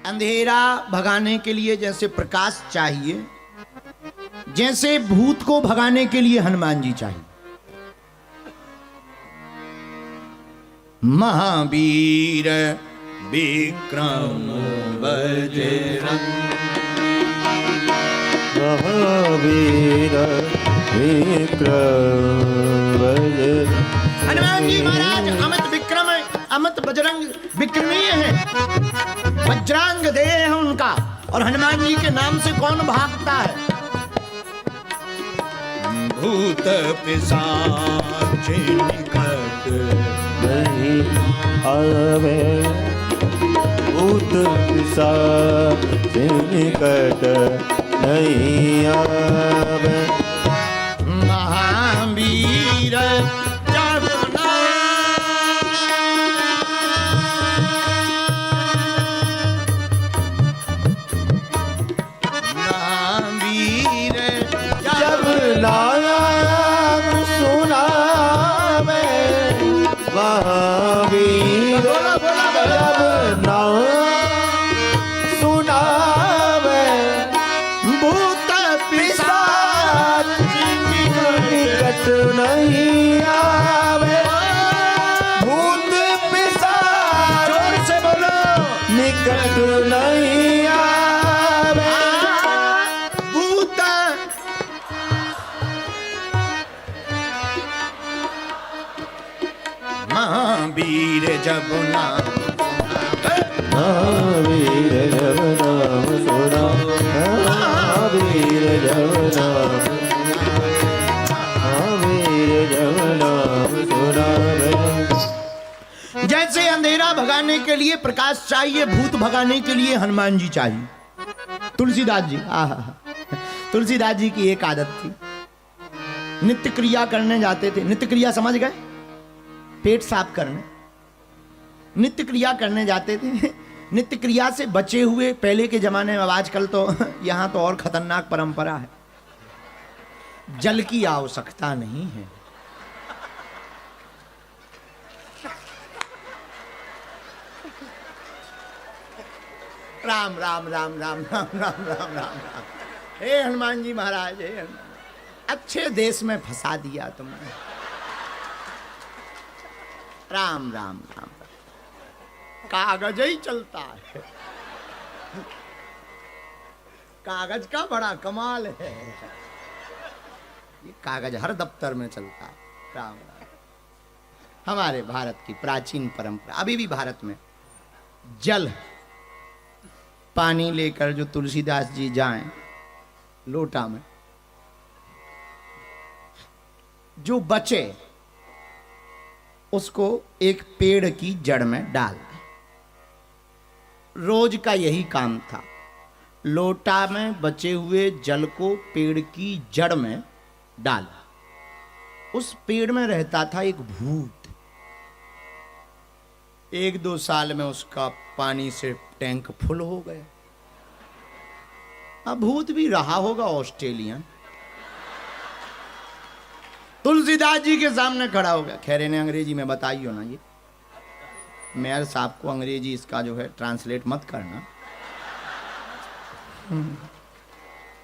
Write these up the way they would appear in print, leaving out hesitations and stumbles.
अंधेरा भगाने के लिए जैसे प्रकाश चाहिए, जैसे भूत को भगाने के लिए हनुमान जी चाहिए। महावीर विक्रम बजरंग, महावीर विक्रम बजरंग। हनुमान जी महाराज अमित विक्रम है, अमित बजरंग विक्रमीय है, वज्रांग देह है उनका। और हनुमान जी के नाम से कौन भागता है? भूत पिशाच निकट नहीं आवे, भूत पिशाच निकट नहीं आवे। महावीर जब महावीर जब नाम सुनावे, महावीर जब नाम सुनावे, भूत पिशाच निकट नहीं आवे। भूत पिशाच जोर से बोलो, निकट नहीं आवे। भूत महावीर जब नाम महावीर जब नाम सुना, महावीर जब नाम, महावीर जब नाम सुनावे। जैसे अंधेरा भगाने के लिए प्रकाश चाहिए, भूत भगाने के लिए हनुमान जी चाहिए। तुलसीदास जी, तुलसीदास जी की एक आदत थी, नित्य क्रिया करने जाते थे। नित्य क्रिया समझ गए? पेट साफ करने नित्य क्रिया करने जाते थे। नित्य क्रिया से बचे हुए पहले के जमाने में, आजकल तो यहां तो और खतरनाक परंपरा है, जल की आवश्यकता नहीं है। राम राम राम राम राम राम राम राम राम। हे हनुमान जी महाराज, हे हनुमान, अच्छे देश में फंसा दिया तुमने। राम राम राम। कागज ही चलता है, कागज का बड़ा कमाल है। ये कागज हर दफ्तर में चलता है। राम राम। हमारे भारत की प्राचीन परंपरा, अभी भी भारत में जल, पानी लेकर जो तुलसीदास जी जाएं लोटा में, जो बचे उसको एक पेड़ की जड़ में डाल दें। रोज का यही काम था, लोटा में बचे हुए जल को पेड़ की जड़ में डाल। उस पेड़ में रहता था एक भूत। 1-2 साल में उसका पानी से टैंक फुल हो गया। अब भूत भी रहा होगा ऑस्ट्रेलियन, तुलसीदास जी के सामने खड़ा हो गया। खैर इन्हें अंग्रेजी में बताइयो ना, ये मेयर साहब को अंग्रेजी इसका जो है ट्रांसलेट मत करना,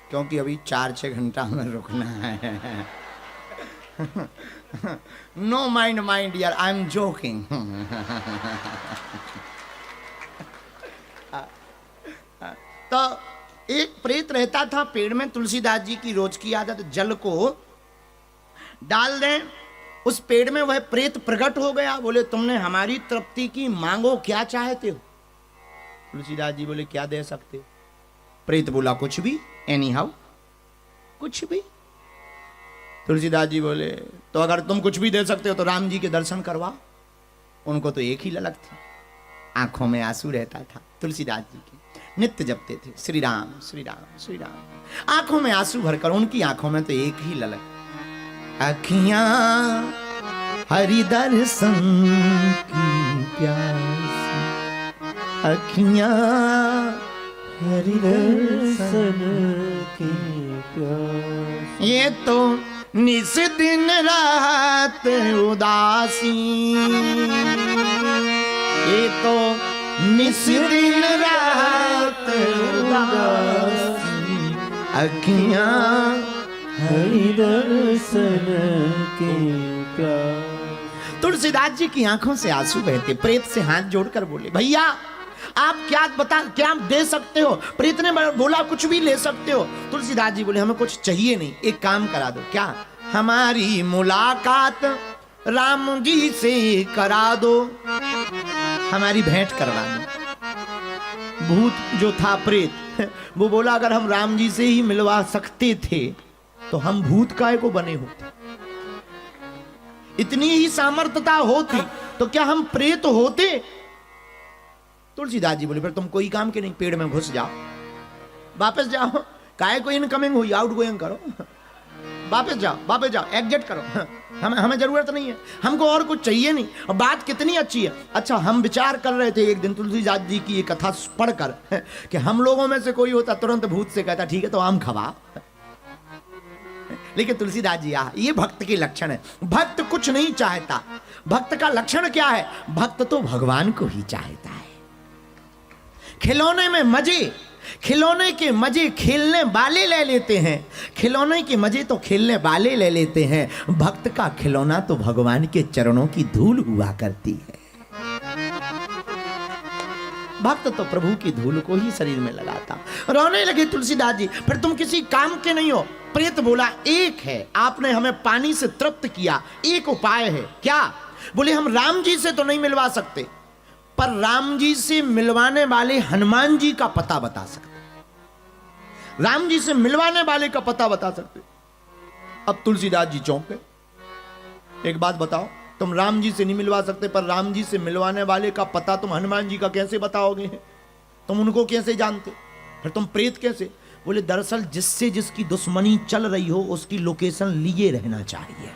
क्योंकि अभी 4-6 घंटा हमें रुकना है। नो माइंड माइंड यार, आई एम जोकिंग। तो एक प्रेत रहता था पेड़ में। तुलसीदास जी की रोज की आदत, जल को डाल दें उस पेड़ में। वह प्रेत प्रकट हो गया। बोले तुमने हमारी तृप्ति की, मांगो क्या चाहते हो? तुलसीदास जी बोले क्या दे सकते हो? प्रेत बोला कुछ भी, एनी हाउ, कुछ भी। तुलसीदास जी बोले तो अगर तुम कुछ भी दे सकते हो तो राम जी के दर्शन करवा। उनको तो एक ही ललक थी, आंखों में आंसू रहता था तुलसीदास जी के। नित्य जपते थे श्री राम श्री राम श्री राम, आंखों में आंसू भरकर। उनकी आंखों में तो एक ही ललक, अखियां हरि दर्शन की प्यासी, अखियां हरि दर्शन की प्यास। ये तो निस दिन रात उदासी, ये तो निस दिन रात अखियां हरि दर्शन की प्यास। तुलसीदास जी की आंखों से आंसू बहते। प्रेत से हाथ जोड़कर बोले, भैया आप क्या आप दे सकते हो? प्रेत ने बोला, कुछ भी ले सकते हो। तुलसीदास जी बोले, हमें कुछ चाहिए नहीं, एक काम करा दो। क्या? हमारी मुलाकात राम जी से करा दो, हमारी भेंट करवा दो। भूत जो था प्रेत, वो बोला, अगर हम राम जी से ही मिलवा सकते थे तो हम भूत काय को बने होते। इतनी ही सामर्थ्यता होती तो क्या हम प्रेत होते? तुलसीदास जी बोले, फिर तुम कोई काम के नहीं, पेड़ में घुस जाओ, वापस जाओ। काय को इनकमिंग हुई, आउट गोइंग करो, वापस जाओ, एग्जिट करो। हमें जरूरत नहीं है, हमको और कुछ चाहिए नहीं। और बात कितनी अच्छी है। अच्छा, हम विचार कर रहे थे एक दिन तुलसीदास जी की ये कथा पढ़कर कि हम लोगों में से कोई होता तुरंत भूत से कहता, ठीक है तो आम खवा। लेकिन तुलसीदास जी, ये भक्त के लक्षण है। भक्त कुछ नहीं चाहता। भक्त का लक्षण क्या है? भक्त तो भगवान को ही चाहता है। खिलौने में मजे, खिलौने के मजे खेलने वाले ले लेते हैं। खिलौने के मजे तो खेलने वाले ले लेते हैं। भक्त का खिलौना तो भगवान के चरणों की धूल हुआ करती है। भक्त तो प्रभु की धूल को ही शरीर में लगाता। रोने लगे तुलसीदास जी, फिर तुम किसी काम के नहीं हो। प्रेत बोला, एक है, आपने हमें पानी से तृप्त किया, एक उपाय है। क्या? बोले, हम राम जी से तो नहीं मिलवा सकते, पर राम जी से मिलवाने वाले हनुमान जी का पता बता सकते। राम जी से मिलवाने वाले का पता बता सकते। अब तुलसीदास जी चौंक गए। एक बात बताओ, तुम राम जी से नहीं मिलवा सकते, पर राम जी से मिलवाने वाले का पता तुम हनुमान जी का कैसे बताओगे? तुम उनको कैसे जानते? फिर तुम प्रेत कैसे? बोले, दरअसल जिससे जिसकी दुश्मनी चल रही हो उसकी लोकेशन लिए रहना चाहिए।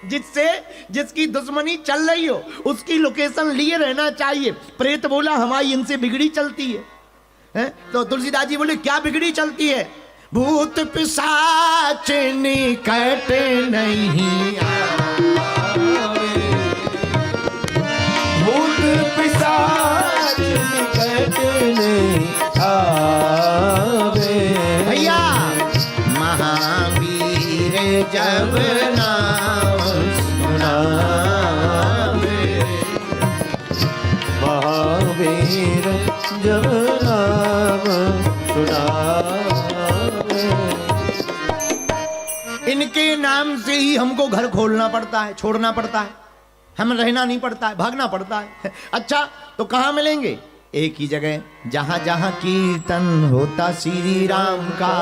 जिससे जिसकी दुश्मनी चल रही हो उसकी लोकेशन लिए रहना चाहिए। प्रेत बोला, हमारी इनसे बिगड़ी चलती है। तो तुलसीदास जी बोले, क्या बिगड़ी चलती है? भूत पिशाच निकट नहीं आवे, भूत पिशाच निकट नहीं आवे। भैया महावीर जब नाम सुनावे, महावीर जब नाम सुनावे। इनके नाम से ही हमको घर खोलना पड़ता है, छोड़ना पड़ता है, हमें रहना नहीं पड़ता है, भागना पड़ता है। अच्छा, तो कहाँ मिलेंगे? एक ही जगह, जहां जहां कीर्तन होता श्री राम का,